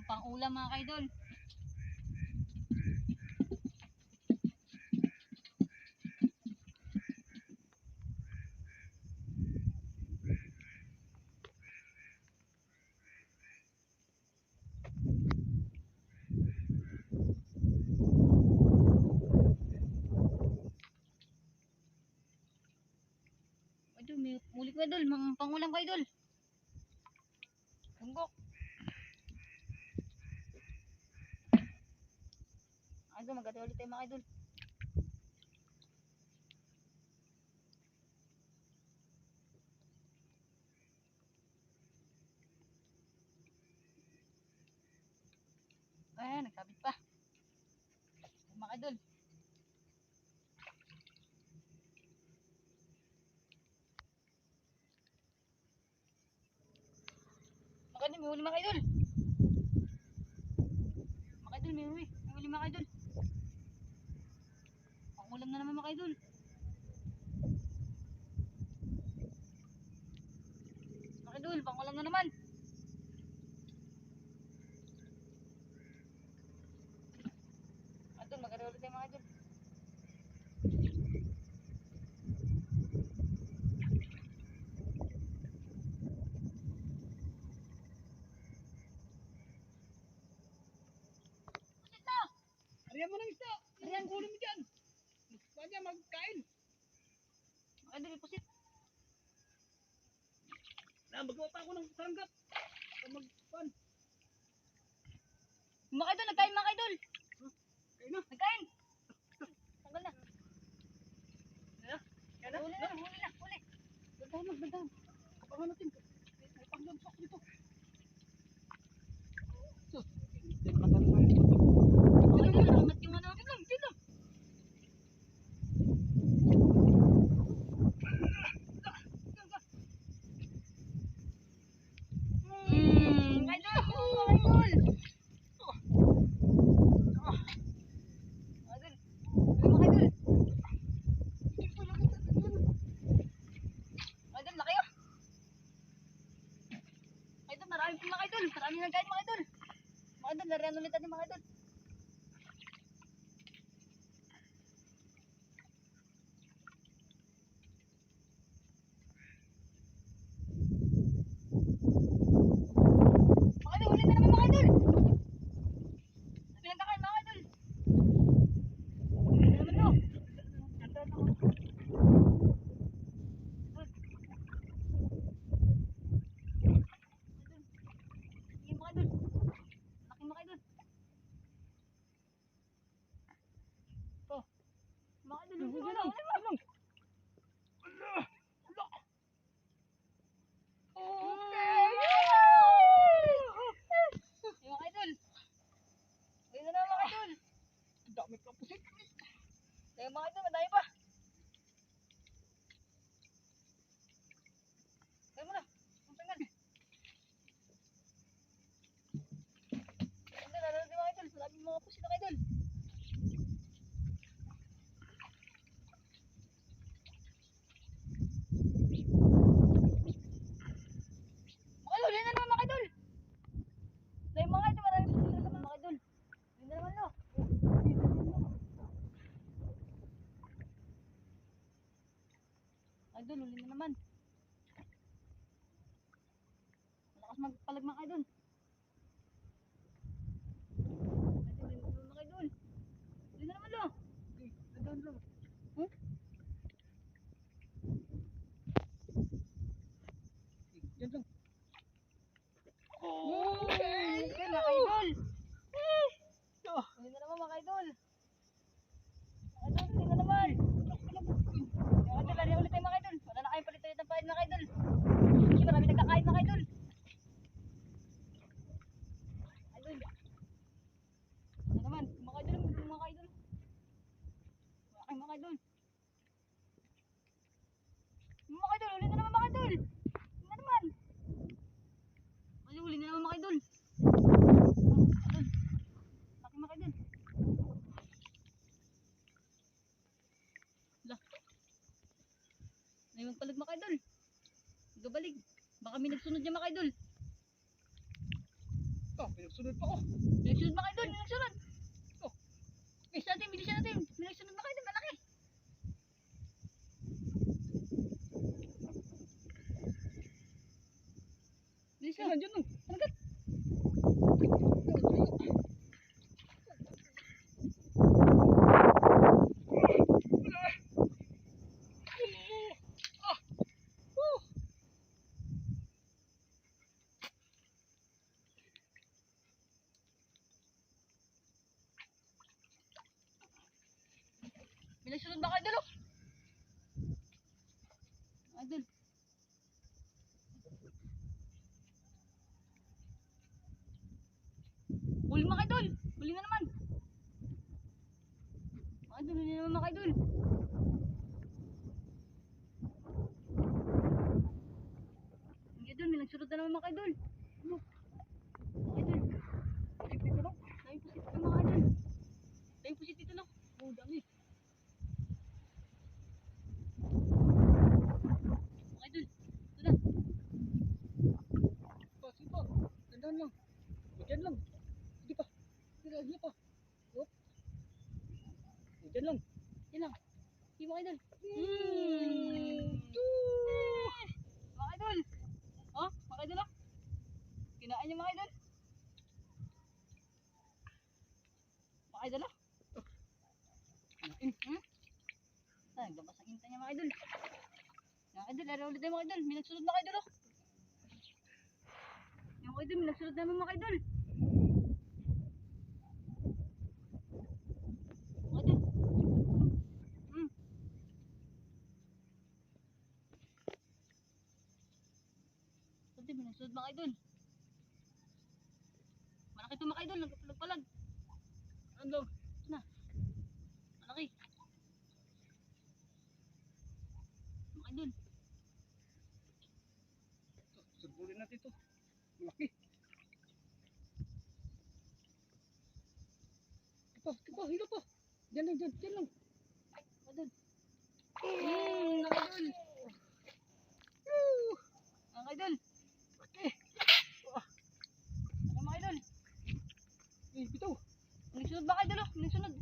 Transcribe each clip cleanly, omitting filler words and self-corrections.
Pang ulam mga kaidol. Idol, may muli ko idol, mga pangulam ka idol. Tunggok. Idol, magkati ulit tayo mga idol. Ayan, nagsabit pa. Mga idol. Mga idol, may huli mga idol. Mga idol, may huli. May huli mga idol. Pangulam na naman mga idol. Mga idol, pangulam na naman. Idol, magkati ulit tayo mga idol. Ariyan mo ng isda. Ariyan, kunin mo dyan. Pwede magkain. Mga idol, ipusit. Magawa pa ako ng saranggat. Magpan. Mga idol, nagkain mga idol. Kain na. Nagkain. Tanggal na. Yan na. Huli na, huli na, huli. Dandahan lang, dandahan. Kapangan natin. May panglamsak dito. Sus. Hindi nakatalo na. Mga idol, nakangat yung ano. Dito. Mga idol, mga idol. Mga idol. Mga idol. Mga idol, laki oh. Mga idol, marami po mga idol. Marami nagkain mga idol. Mga idol, larian ulit natin mga idol. Mga idol, huli na naman mga idol. Sabi nagkakain mga idol. Huli na naman no. Sige mga idol. Laki mga idol. Oh. Mga idol, huli mo na. Huli mo. Yung mga idol. Huli na naman mga idol. Dami pa pusit. Yung mga idol, madami pa. Kaya mo na. Ang tangal. Idol, lalo din mga idol. Sabi mga pusit ng idol. Mga idol, huli na naman mga idol. Yung mga idol, marami pusit na naman mga idol. Huli na naman no. Idol, huli na naman. Malakas magpalag mga idol. Idol, mga idol. Huli na naman no. Dandahan lang. Yan lang. Okay, mga idol. Huli na naman mga idol. Mga idol, huli na naman. Mga idol, lari ulit tayo mga idol. Wala na kayong palit ulit ng pain mga idol. Kasi marami nagkakain mga idol. Idol. Ano naman, mga idol, mga idol. Wala kayong mga idol. Mga idol, huli na naman mga idol. Huli na naman. Ay, huli na naman mga idol. Idol. Laki mga idol. Lah. May magpalag mga idol. Gabalig. Baka may nagsunod niya mga idol. pinagsunod pa oh. Nagsunod mga idol, nagsunod. Oh. Bilisan natin. Nagsunod mga idol, malaki. Bilisan. Yan, dyan lang. Talagat. May nagsunod mga idol, oh. Idol. Huli mga idol. Huli na naman. Mga idol, huli na naman mga idol. Mga idol, may nagsunod na naman mga idol. Ano? Mga idol. Bakit dito no? Daming pusit dito mga idol. Daming pusit dito no. Oh, dami. Mga idol. Ito na. Pa. Dandan lang. O, dyan lang. Hindi pa. Hindi pa. Oh. O, dyan lang. Yan lang. Sige mga idol. Choo! Mga idol. Oh, mga idol oh. Kinain niyo mga idol. Mga idol oh. Naglabas ang inta niya mga idol. Mga idol, laro ulit tayo mga idol. May nagsunod mga idol oh. Yung mga idol, may nagsunod naman mga idol. Mga idol. Sabi, may nagsunod mga idol. Malaki ito mga idol, nagpalag-palag. Ano? Malaki. Mga idol. Surbulin natin ito. Malaki. Hilo pa. Dyan lang. Mga idol. Mga idol. Mga idol. Ano mga idol? Bitaw. May nagsunod mga idol oh. May nagsunod.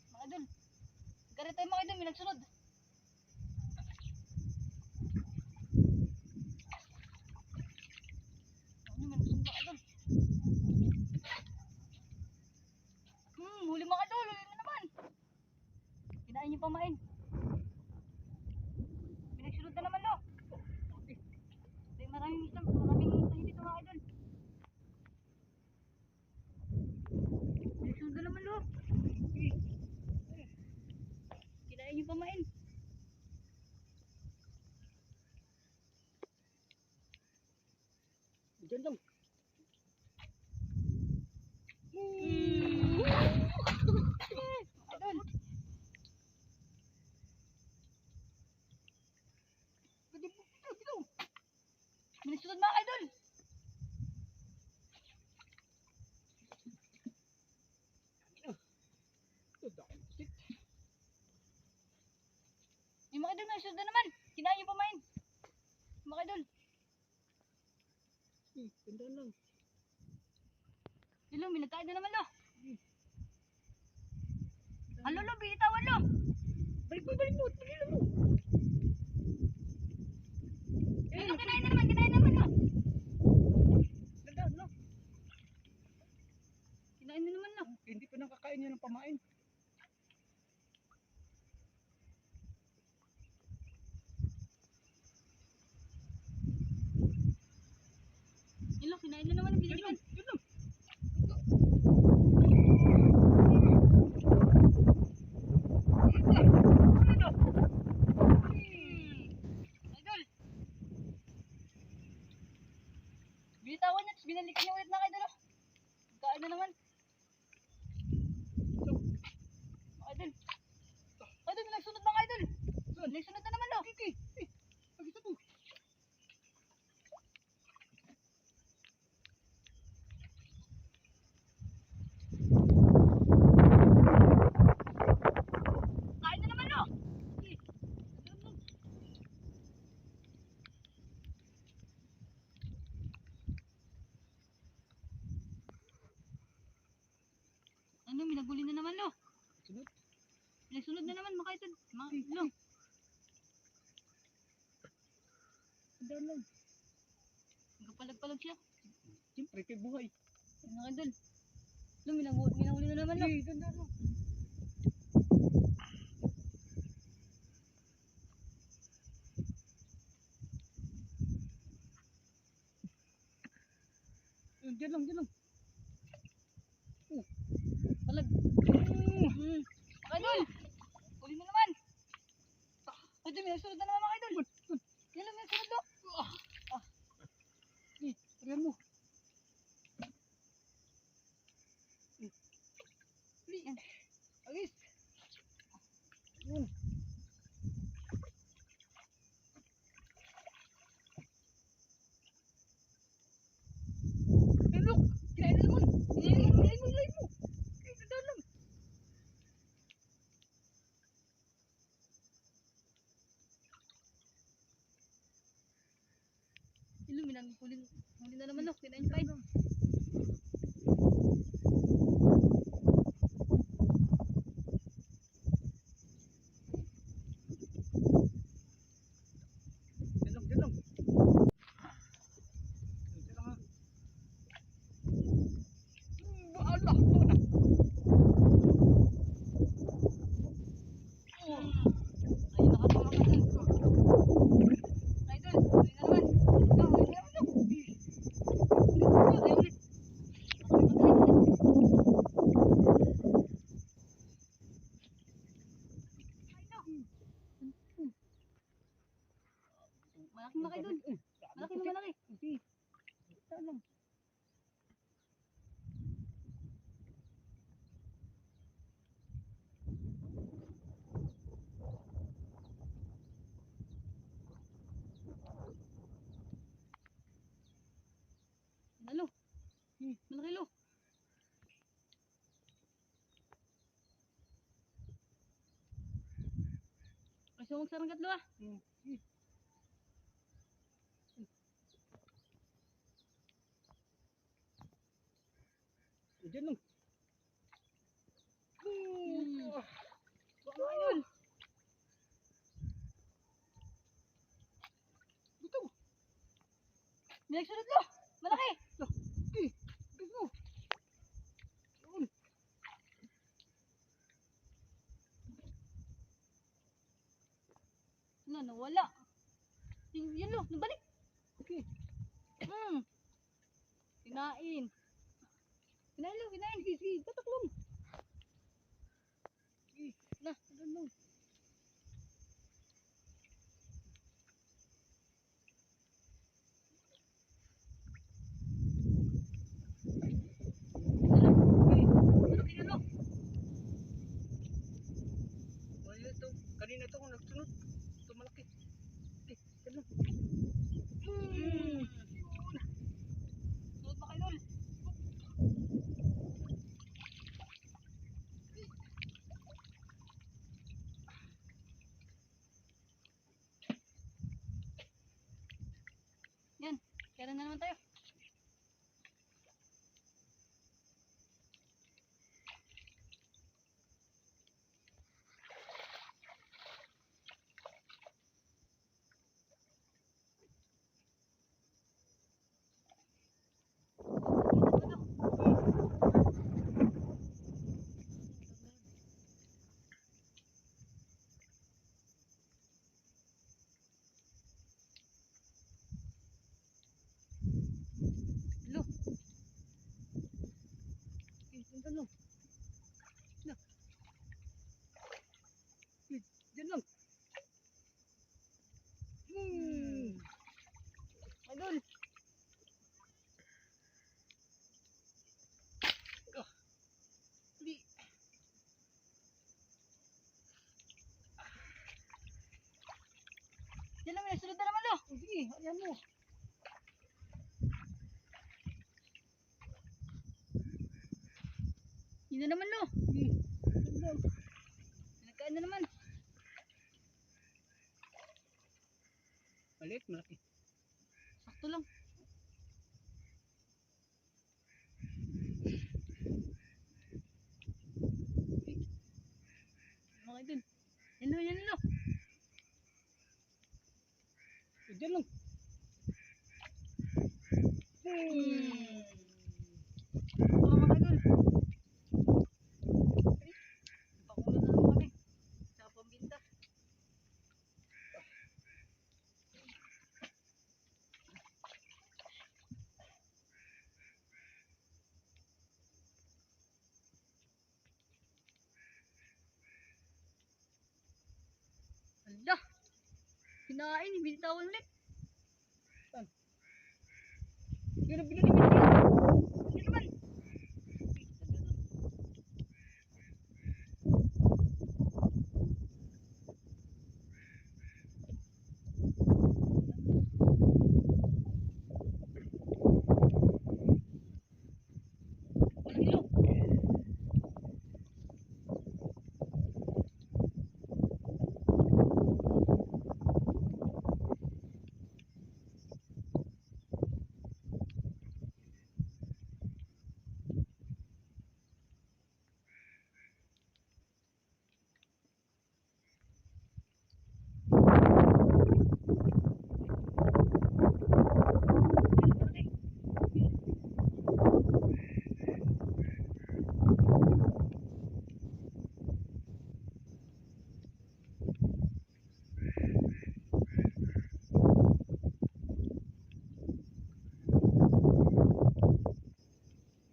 Mga idol. Garit tayo mga idol, may nagsunod. Ano, may nagsunod mga idol. Huli mga idol, huli na naman. Kinain niyo pamain. May nagsunod na naman lo. Maraming tayo dito mga idol. May nagsunod na naman lo. Kinain niyo pamain. Dyan lang. Idol. Bitaw. May nagsunod mga idol. Dami pusit. Yung mga idol, may nagsunod na naman. Kinain niyo pamain. Mga idol. Dandan lang. Yun lo, may nagkain na naman lo. Halo lo, bitawan lo. Balik mo. Balik lang mo. Yun lo, kinain na naman lo. Dandan lang. Kinain na naman lo. Hindi pa nakakain niya ng pamain. Yun lo, kinain na naman. Dyan lang. Idol. Binitawan niya, tapos binalikan niya ulit mga idol oh. Kain na naman. Mga idol. Idol, may nagsunod mga idol. Nagsunod na naman lo. Pag-isa po. Kain na naman lo. May sunod na naman mga idol. Lo. Tandaan lang. Nagpalag-palag siya. Siyempre, kay buhay. Yan mga idol. Lo, minahuli na naman lo. Sige, tandaan lang. Diyan lang, diyan lang. Palag. Mga idol. Huli na naman. Idol, may sunod na naman mga idol. Yan lo, may sunod lo. Tarihan mo. Yan. Alis. Yun. Eh, look. Kinain na naman. Kinain mo. Eh, tandaan lang. Ilo, huli na naman lo. Kinain niyo pa idol. Diyan lang, diyan lang. Diyan lang ha. Ala, ito na. Ay, nakatawa ka dun. Idol, huli na naman. Lo, huli na naman lo. Ay, ulit. Malaking laki idol. Malaki na malaki. Sige. Tandaan lang. Lalo. Malaki lo. Ay, sumog sa ranggat lo ah. Sige. Diyan lang. Mga idol. Dito. May nagsunod lo. Malaki. Eh, bilis mo. Yun. Ano, nawala. Yan lo, nabalik. Okay. Kinain. Kinain lo, kinain. Sige, sige. Tatak lang. Na, Tandaan lang. malaki na lo. Ano ito? Kanina ito kung nagsunod. Ito malaki. Eh, yan lang. Sunod mga idol. Yan, kaya na naman tayo. Lo, Eh, tandaan lang. Na. Eh, dyan lang. idol. Hindi. Yan lang, may sunod na naman lo. Oh, sige, ayan mo. Yun na naman lo. Sige, tandaan. Nagkain na naman. Maliit, malaki. Sakto lang. Mga idol. Yan na. Diyan lang. Ito mga idol. Pakulo na naman kami. Sa pambinta. Hala. Kinain. Binitawan ulit. Yun ang binili mo. Hindi naman. Kilo.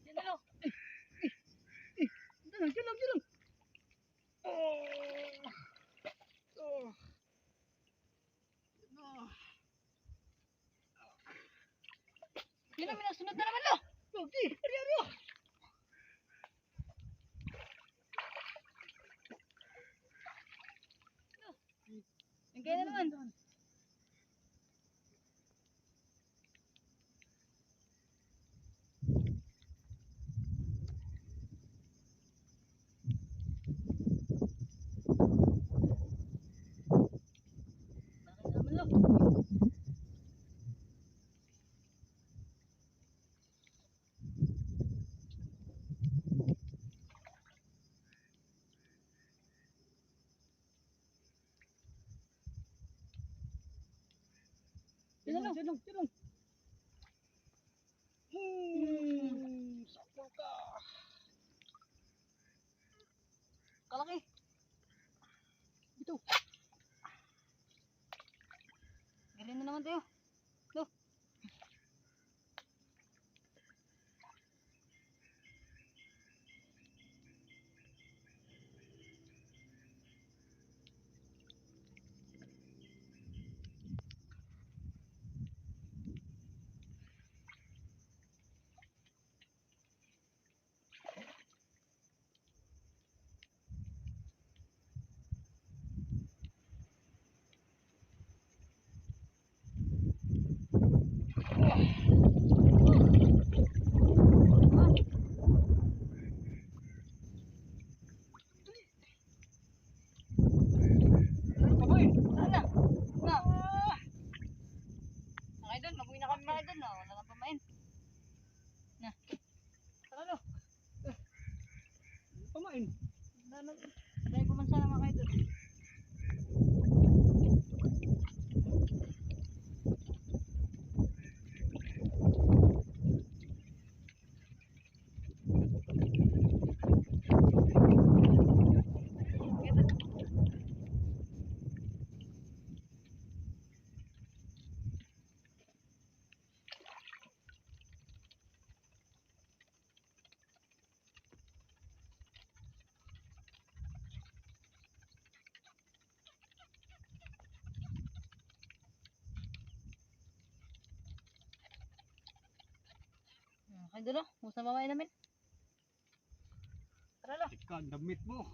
Yan na lo. Diyan lang, diyan lang, diyan lang. Oh. Oh. Yan na. Minasunod na naman lo. Okay, ari. Yan kaya na naman. Bakit naman lo. Diyan lang, diyan lang, diyan lang. Sakto ka. Kalaki. Ito. Galing na naman tayo. Lo. Ano pa ba eh? Wala na. Na. Mga idol, mabuhay na kami mga idol. Na. Wala nang pamain. Na. Tara lo. Pamain. Wala na. Dahil pumansa na mga idol. Mga idol lo. Musta mamain namin. Tara lo. Ika, ang damit mo.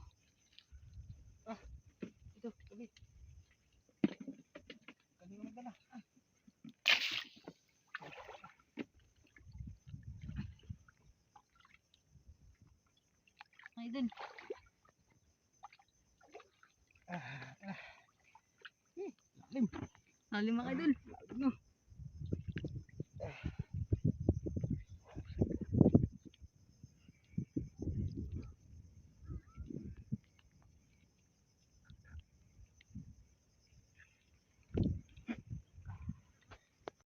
Ito, sabi. Kanina magdala. Mga idol. Lalim. Lalim mga idol.